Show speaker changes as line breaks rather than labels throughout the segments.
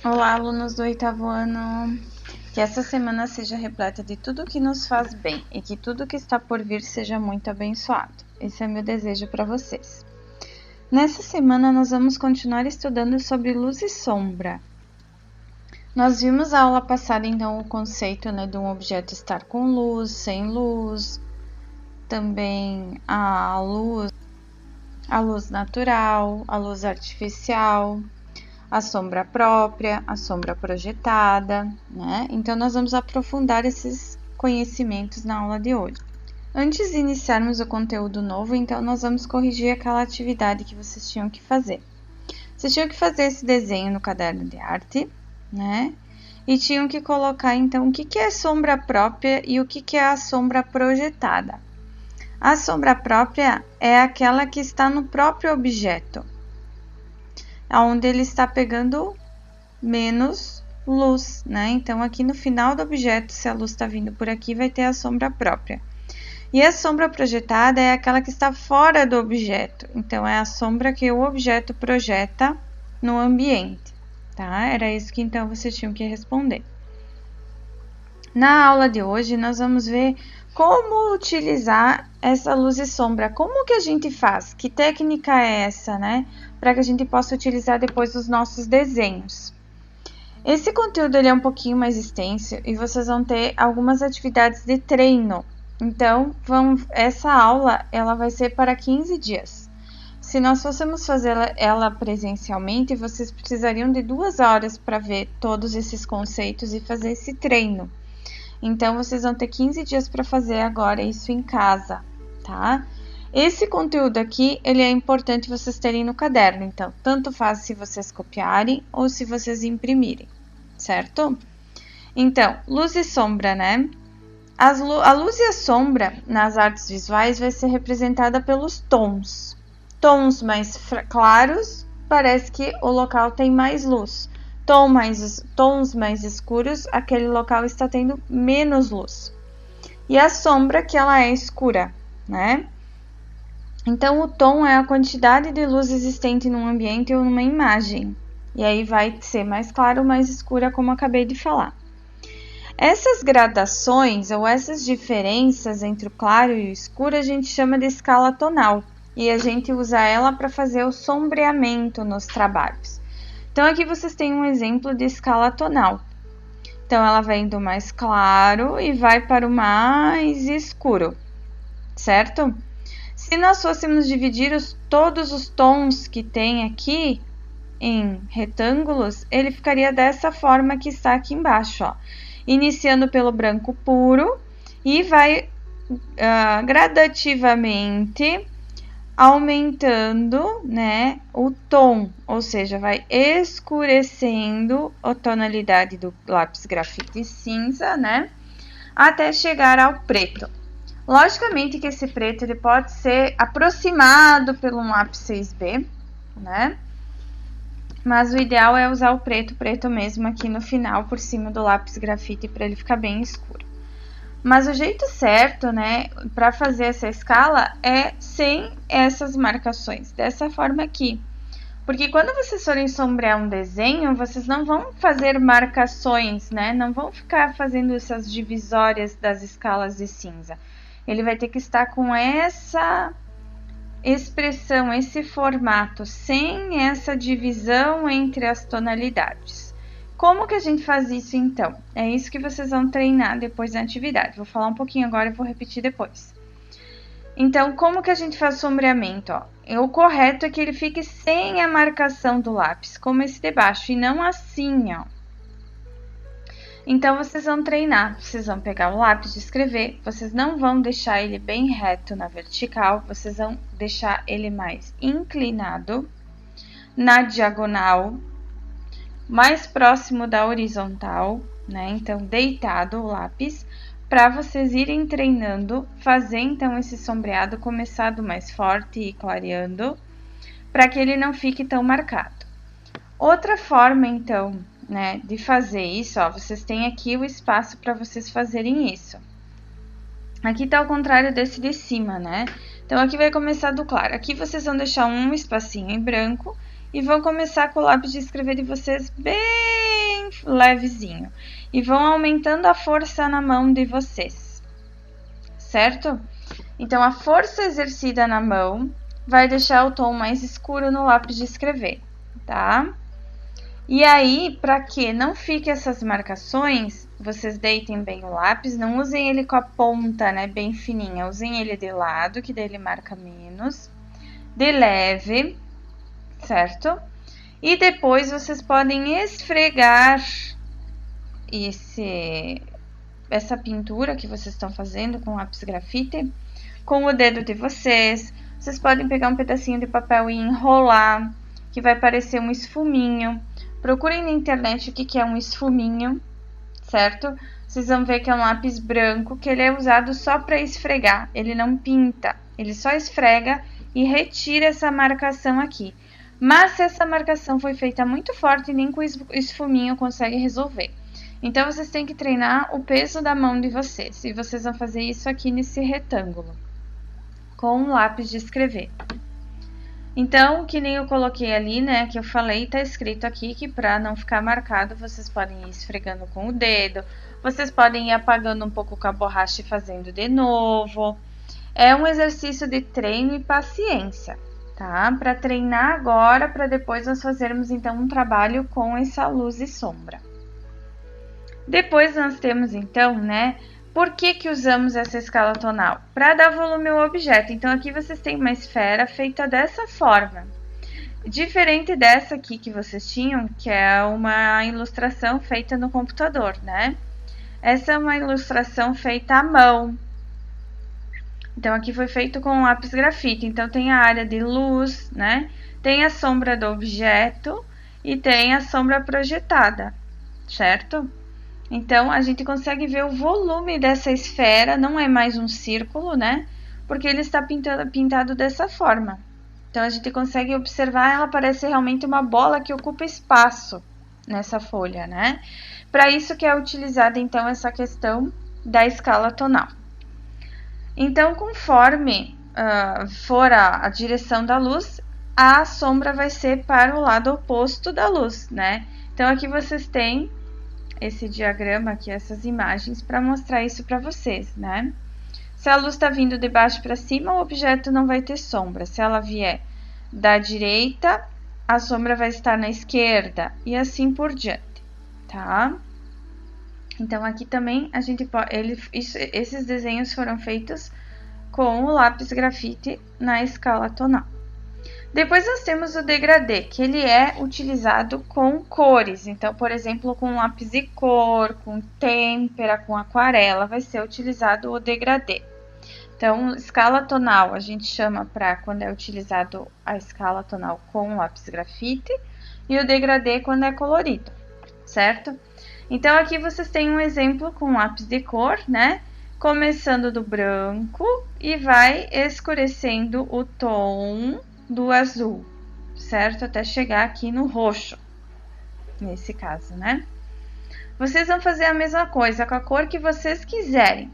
Olá, alunos do 8º ano! Que essa semana seja repleta de tudo que nos faz bem e que tudo que está por vir seja muito abençoado. Esse é meu desejo para vocês. Nessa semana, nós vamos continuar estudando sobre luz e sombra. Nós vimos a aula passada, então, o conceito de um objeto estar com luz, sem luz, também a luz natural, a luz artificial, a sombra própria, a sombra projetada, né? Então, nós vamos aprofundar esses conhecimentos na aula de hoje. Antes de iniciarmos o conteúdo novo, então, nós vamos corrigir aquela atividade que vocês tinham que fazer. Vocês tinham que fazer esse desenho no caderno de arte, né? E tinham que colocar, então, o que é sombra própria e o que é a sombra projetada. A sombra própria é aquela que está no próprio objeto, onde ele está pegando menos luz, né? Então, aqui no final do objeto, se a luz está vindo por aqui, vai ter a sombra própria. E a sombra projetada é aquela que está fora do objeto. Então, é a sombra que o objeto projeta no ambiente, tá? Era isso que, então, vocês tinham que responder. Na aula de hoje, nós vamos ver como utilizar essa luz e sombra. Como que a gente faz? Que técnica é essa, né? Para que a gente possa utilizar depois os nossos desenhos. Esse conteúdo ele é um pouquinho mais extenso e vocês vão ter algumas atividades de treino. Então, essa aula ela vai ser para 15 dias. Se nós fôssemos fazer ela presencialmente, vocês precisariam de 2 horas para ver todos esses conceitos e fazer esse treino. Então, vocês vão ter 15 dias para fazer agora isso em casa, tá? Esse conteúdo aqui, ele é importante vocês terem no caderno. Então, tanto faz se vocês copiarem ou se vocês imprimirem, certo? Então, luz e sombra, né? A luz e a sombra nas artes visuais vai ser representada pelos tons. Tons mais claros, parece que o local tem mais luz. Tons mais escuros, aquele local está tendo menos luz. E a sombra, que ela é escura, né? Então, o tom é a quantidade de luz existente num ambiente ou numa imagem. E aí vai ser mais claro ou mais escura, como eu acabei de falar. Essas gradações ou essas diferenças entre o claro e o escuro, a gente chama de escala tonal. E a gente usa ela para fazer o sombreamento nos trabalhos. Então, aqui vocês têm um exemplo de escala tonal. Então, ela vem do mais claro e vai para o mais escuro, certo? Se nós fôssemos dividir todos os tons que tem aqui em retângulos, ele ficaria dessa forma que está aqui embaixo, ó. Iniciando pelo branco puro e vai gradativamente aumentando, né, o tom, ou seja, vai escurecendo a tonalidade do lápis grafite cinza, né, até chegar ao preto. Logicamente que esse preto ele pode ser aproximado pelo lápis 6B, né, mas o ideal é usar o preto mesmo aqui no final, por cima do lápis grafite, para ele ficar bem escuro. Mas o jeito certo, né, para fazer essa escala é sem essas marcações, dessa forma aqui. Porque quando vocês forem sombrear um desenho, vocês não vão fazer marcações, né, não vão ficar fazendo essas divisórias das escalas de cinza. Ele vai ter que estar com essa expressão, esse formato, sem essa divisão entre as tonalidades. Como que a gente faz isso, então? É isso que vocês vão treinar depois da atividade. Vou falar um pouquinho agora e vou repetir depois. Então, como que a gente faz sombreamento? Ó? O correto é que ele fique sem a marcação do lápis, como esse de baixo, e não assim, ó. Então, vocês vão treinar. Vocês vão pegar o lápis de escrever, vocês não vão deixar ele bem reto na vertical, vocês vão deixar ele mais inclinado, na diagonal, mais próximo da horizontal, né? Então, deitado o lápis, para vocês irem treinando, fazer então esse sombreado, começar do mais forte e ir clareando, para que ele não fique tão marcado. Outra forma, então, né, de fazer isso, ó, vocês têm aqui o espaço para vocês fazerem isso. Aqui tá ao contrário desse de cima, né? Então, aqui vai começar do claro. Aqui vocês vão deixar um espacinho em branco, e vão começar com o lápis de escrever de vocês bem levezinho e vão aumentando a força na mão de vocês, certo? Então, a força exercida na mão vai deixar o tom mais escuro no lápis de escrever, tá? E aí, para que não fique essas marcações, vocês deitem bem o lápis, não usem ele com a ponta, né, bem fininha, usem ele de lado, que daí ele marca menos, de leve, certo? E depois vocês podem esfregar essa pintura que vocês estão fazendo com lápis grafite com o dedo de vocês. Vocês podem pegar um pedacinho de papel e enrolar, que vai parecer um esfuminho. Procurem na internet o que é um esfuminho, certo? Vocês vão ver que é um lápis branco, que ele é usado só para esfregar, ele não pinta, ele só esfrega e retira essa marcação aqui. Mas se essa marcação foi feita muito forte, nem com esfuminho consegue resolver. Então, vocês têm que treinar o peso da mão de vocês, e vocês vão fazer isso aqui nesse retângulo, com um lápis de escrever. Então, que nem eu coloquei ali, né, que eu falei, tá escrito aqui que para não ficar marcado, vocês podem ir esfregando com o dedo, vocês podem ir apagando um pouco com a borracha e fazendo de novo. É um exercício de treino e paciência, tá? Para treinar agora, para depois nós fazermos então um trabalho com essa luz e sombra. Depois nós temos então, né, por que usamos essa escala tonal? Para dar volume ao objeto. Então, aqui vocês têm uma esfera feita dessa forma. Diferente dessa aqui que vocês tinham, que é uma ilustração feita no computador, né? Essa é uma ilustração feita à mão. Então, aqui foi feito com lápis grafite. Então, tem a área de luz, né? Tem a sombra do objeto e tem a sombra projetada, certo? Então, a gente consegue ver o volume dessa esfera, não é mais um círculo, né? Porque ele está pintado dessa forma. Então, a gente consegue observar, ela parece realmente uma bola que ocupa espaço nessa folha, né? Para isso que é utilizada, então, essa questão da escala tonal. Então, conforme for a direção da luz, a sombra vai ser para o lado oposto da luz, né? Então, aqui vocês têm esse diagrama aqui, essas imagens, para mostrar isso para vocês, né? Se a luz está vindo de baixo para cima, o objeto não vai ter sombra. Se ela vier da direita, a sombra vai estar na esquerda e assim por diante, tá? Então, aqui também a gente pode... esses desenhos foram feitos com o lápis grafite na escala tonal. Depois nós temos o degradê, que ele é utilizado com cores. Então, por exemplo, com lápis de cor, com têmpera, com aquarela, vai ser utilizado o degradê. Então, escala tonal a gente chama para quando é utilizado a escala tonal com lápis grafite e o degradê quando é colorido, certo? Então, aqui vocês têm um exemplo com lápis de cor, né? Começando do branco e vai escurecendo o tom do azul, certo? Até chegar aqui no roxo, nesse caso, né? Vocês vão fazer a mesma coisa com a cor que vocês quiserem.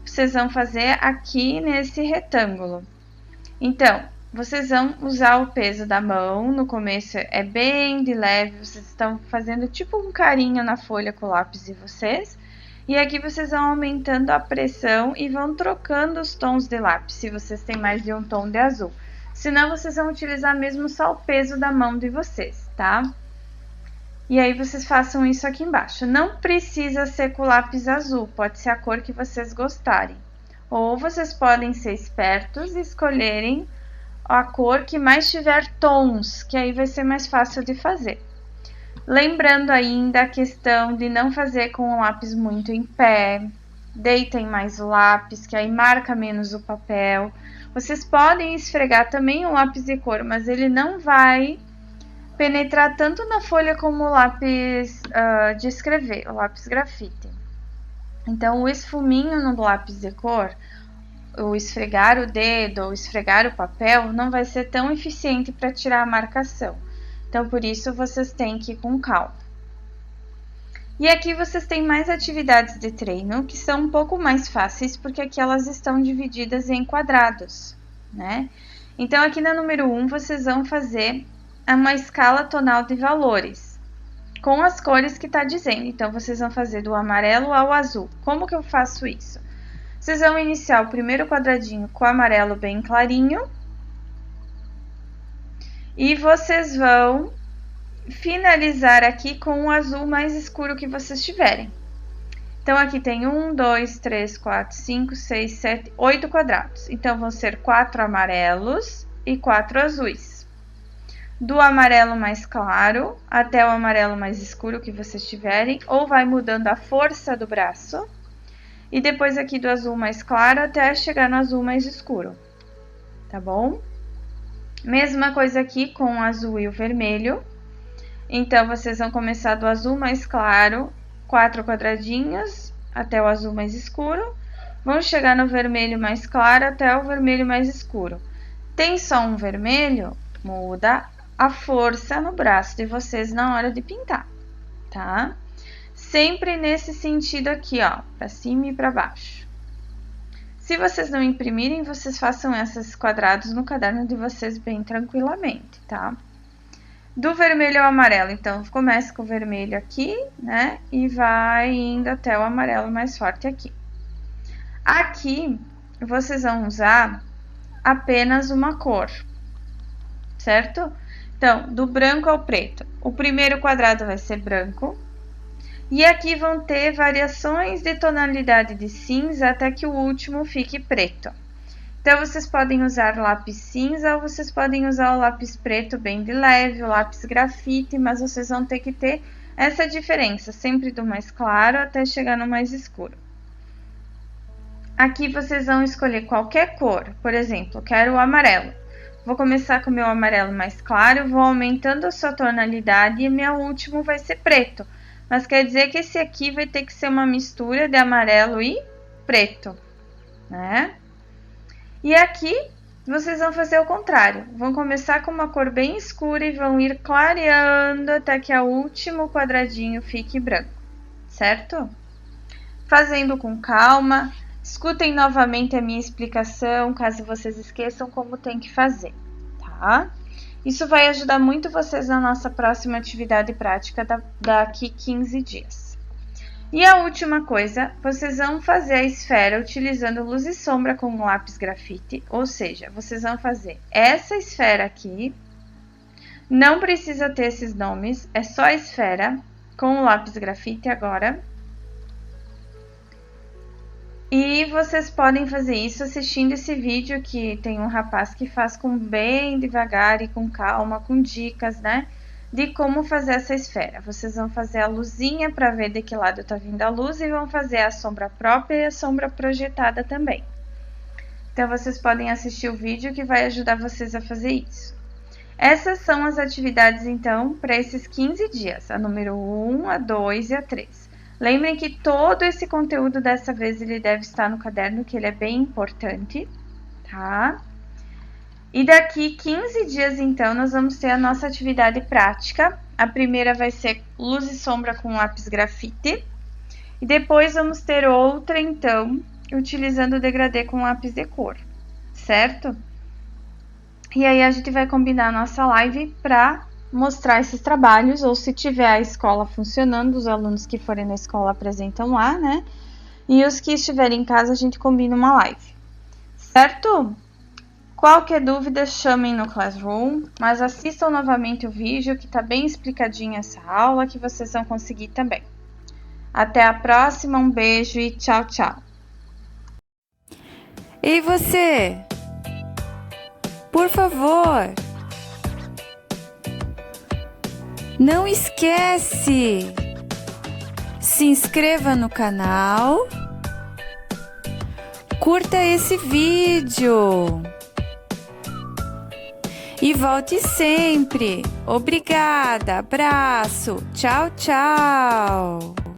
Vocês vão fazer aqui nesse retângulo. Então, vocês vão usar o peso da mão. No começo é bem de leve, vocês estão fazendo tipo um carinho na folha com o lápis de vocês. E aqui vocês vão aumentando a pressão e vão trocando os tons de lápis, se vocês têm mais de um tom de azul. Senão, vocês vão utilizar mesmo só o peso da mão de vocês, tá? E aí, vocês façam isso aqui embaixo. Não precisa ser com lápis azul, pode ser a cor que vocês gostarem. Ou vocês podem ser espertos e escolherem a cor que mais tiver tons, que aí vai ser mais fácil de fazer. Lembrando ainda a questão de não fazer com o lápis muito em pé. Deitem mais o lápis, que aí marca menos o papel. Vocês podem esfregar também o lápis de cor, mas ele não vai penetrar tanto na folha como o lápis de escrever, o lápis grafite. Então, o esfuminho no lápis de cor, o esfregar o dedo ou esfregar o papel, não vai ser tão eficiente para tirar a marcação. Então, por isso, vocês têm que ir com calma. E aqui vocês têm mais atividades de treino, que são um pouco mais fáceis, porque aqui elas estão divididas em quadrados, né? Então, aqui na número 1, vocês vão fazer uma escala tonal de valores. com as cores que tá dizendo. Então, vocês vão fazer do amarelo ao azul. Como que eu faço isso? Vocês vão iniciar o primeiro quadradinho com o amarelo bem clarinho. E vocês vão finalizar aqui com o azul mais escuro que vocês tiverem. Então, aqui tem 1, 2, 3, 4, 5, 6, 7, 8 quadrados. Então, vão ser 4 amarelos e 4 azuis. Do amarelo mais claro até o amarelo mais escuro que vocês tiverem, ou vai mudando a força do braço. E depois aqui do azul mais claro até chegar no azul mais escuro, tá bom? Mesma coisa aqui com o azul e o vermelho. Então, vocês vão começar do azul mais claro, 4 quadradinhos até o azul mais escuro. Vão chegar no vermelho mais claro até o vermelho mais escuro. Tem só um vermelho? Muda a força no braço de vocês na hora de pintar, tá? Sempre nesse sentido aqui, ó, para cima e para baixo. Se vocês não imprimirem, vocês façam esses quadrados no caderno de vocês bem tranquilamente, tá? Do vermelho ao amarelo, então, começa com o vermelho aqui, né? E vai indo até o amarelo mais forte aqui. Aqui, vocês vão usar apenas uma cor, certo? Então, do branco ao preto. O primeiro quadrado vai ser branco. E aqui vão ter variações de tonalidade de cinza até que o último fique preto. Então, vocês podem usar lápis cinza ou vocês podem usar o lápis preto bem de leve, o lápis grafite, mas vocês vão ter que ter essa diferença, sempre do mais claro até chegar no mais escuro. Aqui vocês vão escolher qualquer cor, por exemplo, eu quero o amarelo. Vou começar com o meu amarelo mais claro, vou aumentando a sua tonalidade e meu último vai ser preto. Mas quer dizer que esse aqui vai ter que ser uma mistura de amarelo e preto, né? E aqui, vocês vão fazer o contrário. Vão começar com uma cor bem escura e vão ir clareando até que o último quadradinho fique branco, certo? Fazendo com calma. Escutem novamente a minha explicação, caso vocês esqueçam como tem que fazer, tá? Isso vai ajudar muito vocês na nossa próxima atividade prática daqui 15 dias. E a última coisa, vocês vão fazer a esfera utilizando luz e sombra com o lápis grafite, ou seja, vocês vão fazer essa esfera aqui, não precisa ter esses nomes, é só a esfera com o lápis grafite agora. E vocês podem fazer isso assistindo esse vídeo que tem um rapaz que faz com bem devagar e com calma, com dicas, né? De como fazer essa esfera. Vocês vão fazer a luzinha para ver de que lado tá vindo a luz e vão fazer a sombra própria e a sombra projetada também. Então, vocês podem assistir o vídeo que vai ajudar vocês a fazer isso. Essas são as atividades, então, para esses 15 dias, a número 1, a 2 e a 3. Lembrem que todo esse conteúdo dessa vez ele deve estar no caderno, que ele é bem importante, tá? E daqui 15 dias, então, nós vamos ter a nossa atividade prática. A primeira vai ser luz e sombra com lápis grafite. E depois vamos ter outra, então, utilizando o degradê com lápis de cor, certo? E aí a gente vai combinar a nossa live para mostrar esses trabalhos, ou se tiver a escola funcionando, os alunos que forem na escola apresentam lá, né? E os que estiverem em casa, a gente combina uma live, certo? Qualquer dúvida, chamem no Classroom, mas assistam novamente o vídeo, que tá bem explicadinha essa aula, que vocês vão conseguir também. Até a próxima, um beijo e tchau, tchau!
Ei, você! Por favor! Não esquece! Se inscreva no canal, curta esse vídeo e volte sempre. Obrigada, abraço, tchau, tchau!